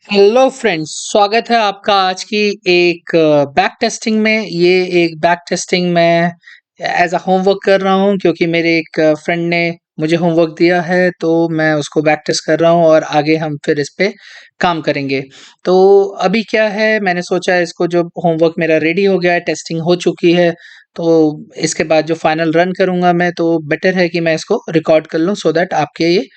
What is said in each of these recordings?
Hello friends, स्वागत है आपका आज की एक बैक टेस्टिंग में। ये एक बैक टेस्टिंग मैं एज अ होमवर्क कर रहा हूँ क्योंकि मेरे एक फ्रेंड ने मुझे होमवर्क दिया है, तो मैं उसको बैक टेस्ट कर रहा हूँ और आगे हम फिर इस पे काम करेंगे। तो अभी क्या है, मैंने सोचा इसको, जो होमवर्क मेरा रेडी हो गया है, टेस्टिंग हो चुकी है, तो इसके बाद जो फाइनल रन करूँगा मैं, तो बेटर है कि मैं इसको रिकॉर्ड कर लूँ सो दैट आपके ये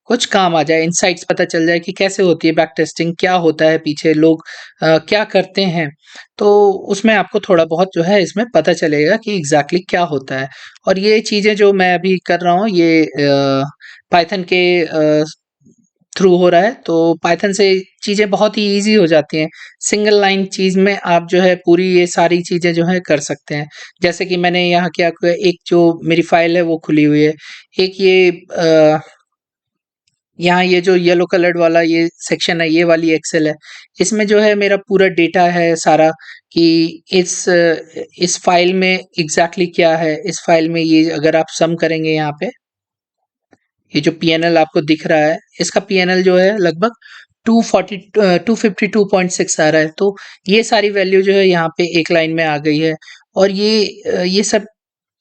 कुछ काम आ जाए, इनसाइट्स पता चल जाए कि कैसे होती है बैक टेस्टिंग, क्या होता है पीछे, लोग क्या करते हैं। तो उसमें आपको थोड़ा बहुत जो है इसमें पता चलेगा कि एग्जैक्टली क्या होता है। और ये चीज़ें जो मैं अभी कर रहा हूँ, ये पाइथन के थ्रू हो रहा है, तो पाइथन से चीज़ें बहुत ही ईज़ी हो जाती हैं। सिंगल लाइन चीज़ में आप जो है पूरी ये सारी चीज़ें जो है कर सकते हैं। जैसे कि मैंने यहाँ क्या किया, एक जो मेरी फाइल है वो खुली हुई है। एक ये यहाँ ये जो येलो कलर्ड वाला ये सेक्शन है, ये वाली एक्सेल है। इसमें जो है मेरा पूरा डेटा है सारा, कि इस फाइल में एग्ज़ैक्टली क्या है। इस फाइल में ये अगर आप सम करेंगे यहाँ पे, ये जो पीएनएल आपको दिख रहा है, इसका पीएनएल जो है लगभग 252.6 आ रहा है। तो ये सारी वैल्यू जो है यहाँ पे एक लाइन में आ गई है। और ये सब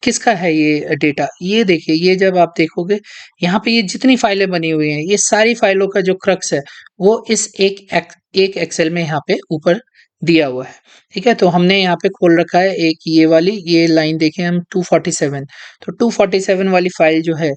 किसका है ये डेटा? ये देखिए, ये जब आप देखोगे यहाँ पे, ये जितनी फाइलें बनी हुई हैं, ये सारी फाइलों का जो क्रक्स है, वो इस एक एक्सेल में यहाँ पे ऊपर दिया हुआ है। ठीक है, तो हमने यहाँ पे खोल रखा है एक ये वाली, ये लाइन देखें हम 247। तो 247 वाली फाइल जो है,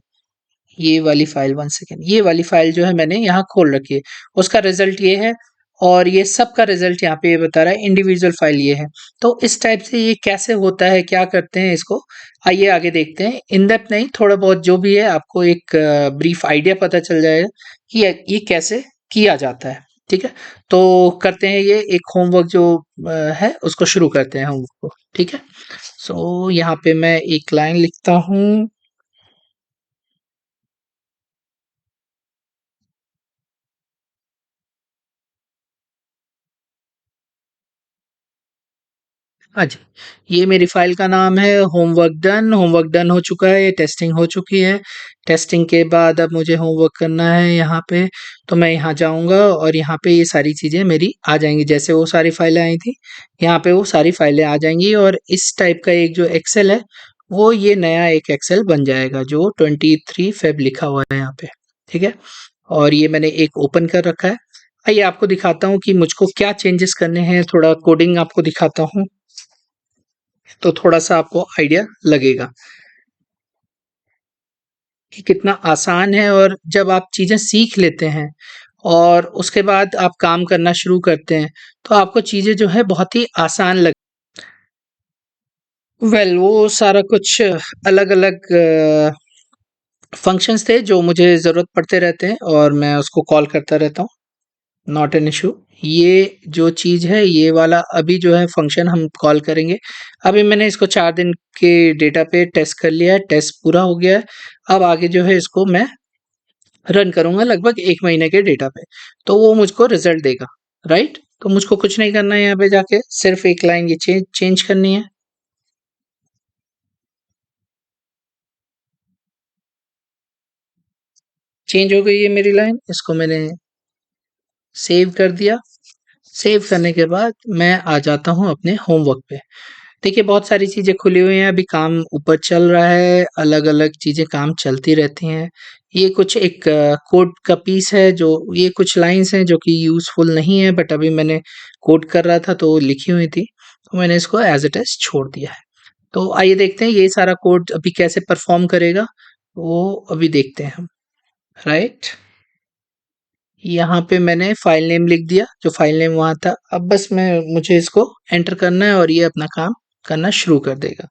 ये वाली फाइल, 1 सेकंड, ये वाली फाइल जो है मैंने यहाँ खोल रखी है। उसका रिजल्ट ये है, और ये सब का रिजल्ट यहाँ पे ये बता रहा है, इंडिविजुअल फाइल ये है। तो इस टाइप से ये कैसे होता है, क्या करते हैं इसको, आइए आगे देखते हैं। इन डेप्थ नहीं, थोड़ा बहुत जो भी है आपको एक ब्रीफ आइडिया पता चल जाएगा कि ये कैसे किया जाता है। ठीक है, तो करते हैं ये एक होमवर्क जो है उसको शुरू करते हैं होमवर्क को। ठीक है, सो यहाँ पे मैं एक लाइन लिखता हूँ। हाँ जी, ये मेरी फ़ाइल का नाम है होमवर्क डन हो चुका है, ये टेस्टिंग हो चुकी है। टेस्टिंग के बाद अब मुझे होमवर्क करना है यहाँ पे, तो मैं यहाँ जाऊँगा और यहाँ पे ये सारी चीज़ें मेरी आ जाएँगी। जैसे वो सारी फाइलें आई थी, यहाँ पे वो सारी फाइलें आ जाएँगी, और इस टाइप का एक जो एक्सेल है, वो ये नया एक एक्सेल बन जाएगा जो 23 फ़ेब लिखा हुआ है यहाँ पे। ठीक है? और ये मैंने एक ओपन कर रखा है। आइए आपको दिखाता हूँ कि मुझको क्या चेंजेस करने हैं, थोड़ा कोडिंग आपको दिखाता हूँ। तो थोड़ा-सा आपको आइडिया लगेगा कि कितना आसान है। और जब आप चीज़ें सीख लेते हैं और उसके बाद आप काम करना शुरू करते हैं, तो आपको चीज़ें जो है बहुत ही आसान लग वो सारा कुछ अलग-अलग फंक्शंस थे जो मुझे ज़रूरत पड़ते रहते हैं, और मैं उसको कॉल करता रहता हूँ। Not an issue. ये जो चीज़ है, ये वाला अभी जो है फंक्शन हम कॉल करेंगे। अभी मैंने इसको 4 दिन के डेटा पे टेस्ट कर लिया है, टेस्ट पूरा हो गया है। अब आगे जो है इसको मैं रन करूँगा लगभग 1 महीने के डेटा पे, तो वो मुझको रिज़ल्ट देगा, राइट? तो मुझको कुछ नहीं करना है यहाँ पे जाके, सिर्फ़ एक लाइन ये चेंज करनी है। चेंज हो गई है मेरी लाइन, इसको मैंने सेव कर दिया। सेव करने के बाद मैं आ जाता हूँ अपने होमवर्क पे। देखिए, बहुत सारी चीज़ें खुली हुई हैं, अभी काम ऊपर चल रहा है, अलग-अलग चीज़ें काम चलती रहती हैं। ये कुछ एक कोड का पीस है, जो ये कुछ लाइन्स हैं जो कि यूज़फुल नहीं है, बट अभी मैंने कोड कर रहा था तो लिखी हुई थी, तो मैंने इसको एज़ इट इज़ छोड़ दिया है। तो आइए देखते हैं ये सारा कोड अभी कैसे परफ़ॉर्म करेगा, वो अभी देखते हैं हम, राइट? यहाँ पे मैंने फ़ाइल नेम लिख दिया, जो फ़ाइल नेम वहाँ था। अब बस मुझे इसको एंटर करना है और ये अपना काम करना शुरू कर देगा।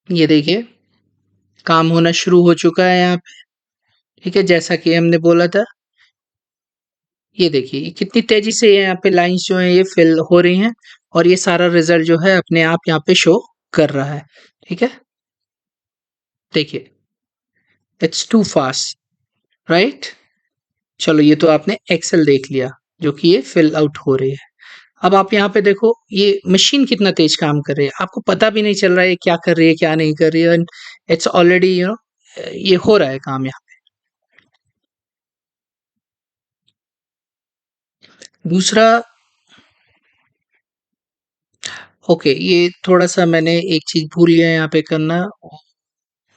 ये देखिए, काम होना शुरू हो चुका है यहाँ पे, ठीक है? जैसा कि हमने बोला था, ये देखिए, ये कितनी तेज़ी से ये यहाँ पे लाइन्स जो हैं ये फिल हो रही हैं, और ये सारा रिज़ल्ट जो है अपने आप यहाँ पे शो कर रहा है, ठीक है? देखिए, इट्स टू फास्ट, राइट? चलो ये तो आपने एक्सेल देख लिया, जो कि ये फिल आउट हो रही है। अब आप यहाँ पे देखो ये मशीन कितना तेज काम कर रही है, आपको पता भी नहीं चल रहा है ये क्या कर रही है क्या नहीं कर रही है, एंड इट्स ऑलरेडी ये हो रहा है काम यहाँ। दूसरा, ओके, ये थोड़ा सा मैंने एक चीज भूल गया यहाँ पे करना,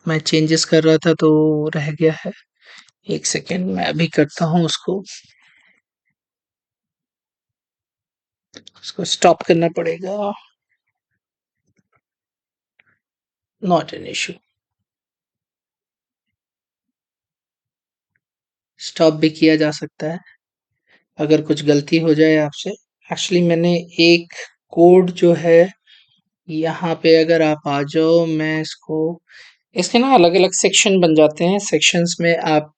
मैं चेंजेस कर रहा था तो रह गया है। एक सेकेंड, मैं अभी करता हूँ उसको उसको स्टॉप करना पड़ेगा। नॉट एन इशू, स्टॉप भी किया जा सकता है अगर कुछ गलती हो जाए आपसे। एक्चुअली मैंने एक कोड जो है यहाँ पे, अगर आप आ जाओ, मैं इसको, इसके ना अलग अलग सेक्शन बन जाते हैं, सेक्शंस में आप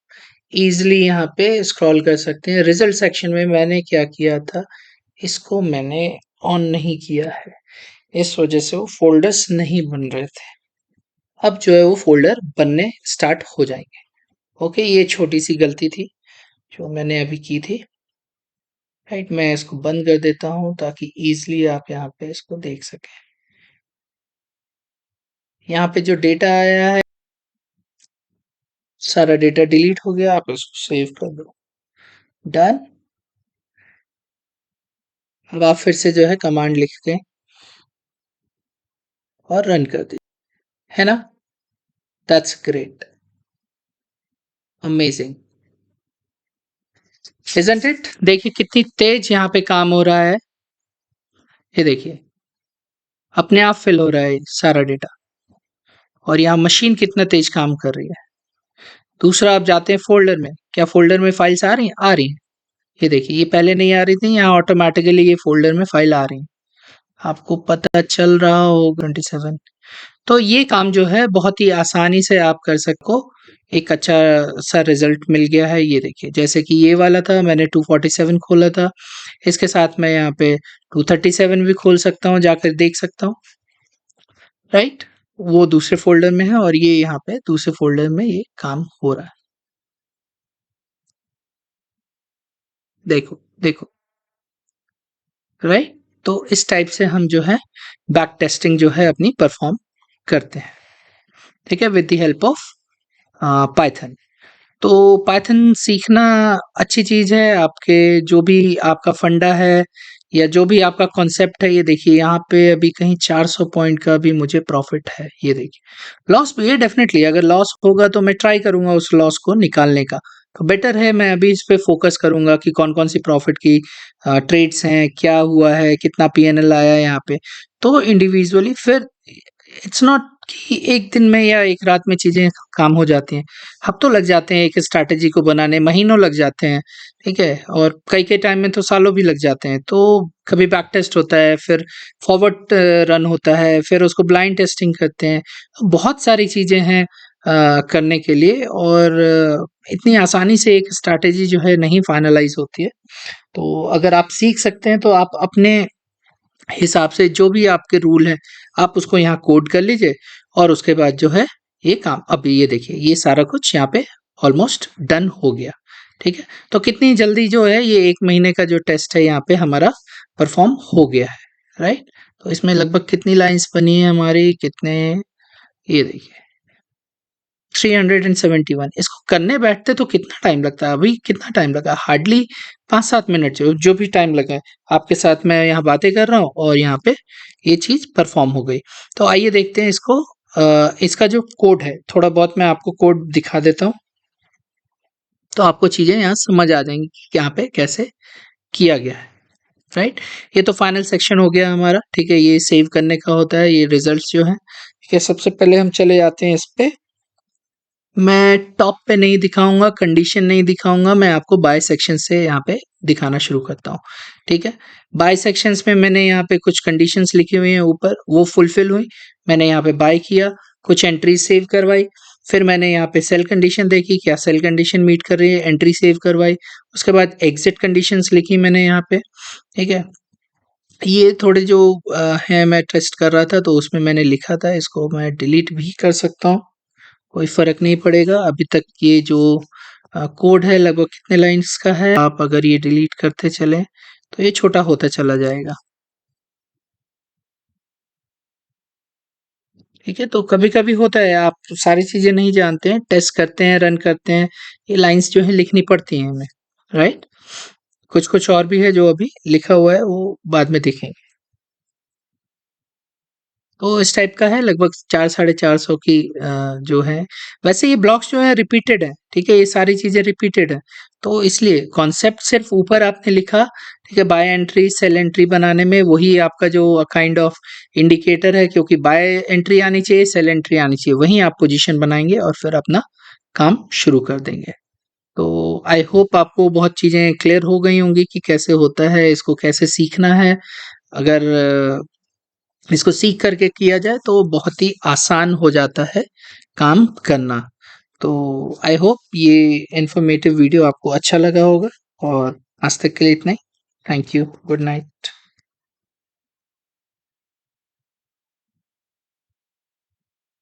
इजीली यहाँ पे स्क्रॉल कर सकते हैं। रिजल्ट सेक्शन में मैंने क्या किया था, इसको मैंने ऑन नहीं किया है, इस वजह से वो फोल्डर्स नहीं बन रहे थे। अब जो है वो फोल्डर बनने स्टार्ट हो जाएंगे। ओके, ये छोटी सी गलती थी जो मैंने अभी की थी। राइट, मैं इसको बंद कर देता हूँ ताकि इजीली आप यहाँ पे इसको देख सकें। यहाँ पे जो डेटा आया है, सारा डेटा डिलीट हो गया, आप इसको सेव कर दो। डन। अब आप फिर से जो है कमांड लिख के और रन कर दीजिए, है ना। That's great, amazing, isn't it. देखिए कितनी तेज यहाँ पे काम हो रहा है, ये देखिए अपने आप फिल हो रहा है सारा डेटा, और यहाँ मशीन कितना तेज काम कर रही है। दूसरा, आप जाते हैं फोल्डर में, क्या फोल्डर में फाइल्स आ रही हैं? आ रही हैं। ये देखिए, ये पहले नहीं आ रही थी, यहाँ ऑटोमेटिकली ये फोल्डर में फाइल आ रही है। आपको पता चल रहा हो 27। तो ये काम जो है बहुत ही आसानी से आप कर सको, एक अच्छा सा रिजल्ट मिल गया है। ये देखिए, जैसे कि ये वाला था, मैंने 247 खोला था, इसके साथ मैं यहाँ पे 237 भी खोल सकता हूँ, जाकर देख सकता हूँ। राइट, वो दूसरे फोल्डर में है और ये यहाँ पे दूसरे फोल्डर में ये काम हो रहा है। देखो देखो, राइट। तो इस टाइप से हम जो है बैक टेस्टिंग जो है अपनी परफॉर्म करते हैं, ठीक है, with the help of Python. तो पाइथन सीखना अच्छी चीज है, आपके जो भी आपका फंडा है या जो भी आपका कॉन्सेप्ट है। ये देखिए यहाँ पे अभी कहीं 400 पॉइंट का भी मुझे प्रॉफिट है। ये देखिए, लॉस भी है डेफिनेटली, अगर लॉस होगा तो मैं ट्राई करूंगा उस लॉस को निकालने का। तो बेटर है मैं अभी इस पे फोकस करूंगा कि कौन कौन सी प्रॉफिट की ट्रेड्स हैं, क्या हुआ है, कितना पीएनएल आया है यहाँ पे। तो इंडिविजुअली फिर इट्स नॉट कि एक दिन में या एक रात में चीजें काम हो जाती हैं, हफ्तों लग जाते हैं एक स्ट्रैटेजी को बनाने, महीनों लग जाते हैं, ठीक है, और कई कई टाइम में तो सालों भी लग जाते हैं। तो कभी बैक टेस्ट होता है, फिर फॉरवर्ड रन होता है, फिर उसको ब्लाइंड टेस्टिंग करते हैं, बहुत सारी चीजें हैं करने के लिए, और इतनी आसानी से एक स्ट्रैटेजी जो है नहीं फाइनलाइज होती है। तो अगर आप सीख सकते हैं तो आप अपने हिसाब से जो भी आपके रूल है आप उसको यहाँ कोड कर लीजिए, और उसके बाद जो है ये काम, अभी ये देखिए ये सारा कुछ यहाँ पे ऑलमोस्ट डन हो गया, ठीक है। तो कितनी जल्दी जो है ये 1 महीने का जो टेस्ट है यहाँ पे हमारा परफॉर्म हो गया है, राइट। तो इसमें लगभग कितनी लाइंस बनी है हमारी, कितने, ये देखिए 371। इसको करने बैठते तो कितना टाइम लगता है, अभी कितना टाइम लगा, हार्डली 5-7 मिनट, जो भी टाइम लगा है आपके साथ मैं यहाँ बातें कर रहा हूँ और यहाँ पे ये चीज परफॉर्म हो गई। तो आइए देखते हैं इसको, इसका जो कोड है थोड़ा बहुत मैं आपको कोड दिखा देता हूँ, तो आपको चीजें यहाँ समझ आ जाएंगी कि यहाँ पे कैसे किया गया है, राइट। ये तो फाइनल सेक्शन हो गया हमारा, ठीक है, ये सेव करने का होता है, ये रिजल्ट्स जो है, ठीक है। सबसे पहले हम चले जाते हैं इस पे, मैं टॉप पे नहीं दिखाऊंगा, कंडीशन नहीं दिखाऊंगा, मैं आपको बाय सेक्शन से यहाँ पे दिखाना शुरू करता हूँ, ठीक है। बाय सेक्शंस में मैंने यहाँ पे कुछ कंडीशंस लिखी हुई हैं ऊपर, वो फुलफिल हुई, मैंने यहाँ पे बाय किया, कुछ एंट्री सेव करवाई, फिर मैंने यहाँ पे सेल कंडीशन देखी, क्या सेल कंडीशन मीट कर रही है, एंट्री सेव करवाई, उसके बाद एग्जिट कंडीशंस लिखी मैंने यहाँ पे, ठीक है। ये थोड़े जो है मैं टेस्ट कर रहा था तो उसमें मैंने लिखा था, इसको मैं डिलीट भी कर सकता हूँ, कोई फ़र्क नहीं पड़ेगा। अभी तक ये जो कोड है लगभग कितने लाइन्स का है, आप अगर ये डिलीट करते चलें तो ये छोटा होता चला जाएगा। ठीक है, तो कभी-कभी होता है आप सारी चीज़ें नहीं जानते हैं, टेस्ट करते हैं, रन करते हैं, ये लाइन्स जो हैं लिखनी पड़ती हैं हमें, राइट? कुछ-कुछ और भी है जो अभी लिखा हुआ है वो बाद में देखेंगे। तो इस टाइप का है लगभग 4 साढ़े 400 की जो है वैसे ये ब्लॉक्स जो है रिपीटेड है, ठीक है? ये सारी चीज़ें रिपीटेड है। तो इसलिए कॉन्सेप्ट सिर्फ़ ऊपर आपने लिखा, ठीक है? बाय एंट्री, सेल एंट्री बनाने में वही आपका जो काइंड ऑफ इंडिकेटर है क्योंकि बाय एंट्री आनी चाहिए, सेल एंट्री आनी चाहिए। वहीं आप पोज़ीशन बनाएँगे और फिर अपना काम शुरू कर देंगे। तो आई होप आपको बहुत चीज़ें क्लियर हो गई होंगी कि कैसे होता है, इसको कैसे सीखना है। अगर इसको सीख करके किया जाए तो बहुत ही आसान हो जाता है काम करना। तो आई होप ये इन्फॉर्मेटिव वीडियो आपको अच्छा लगा होगा और आज तक के लिए इतना ही। Thank you. Good night.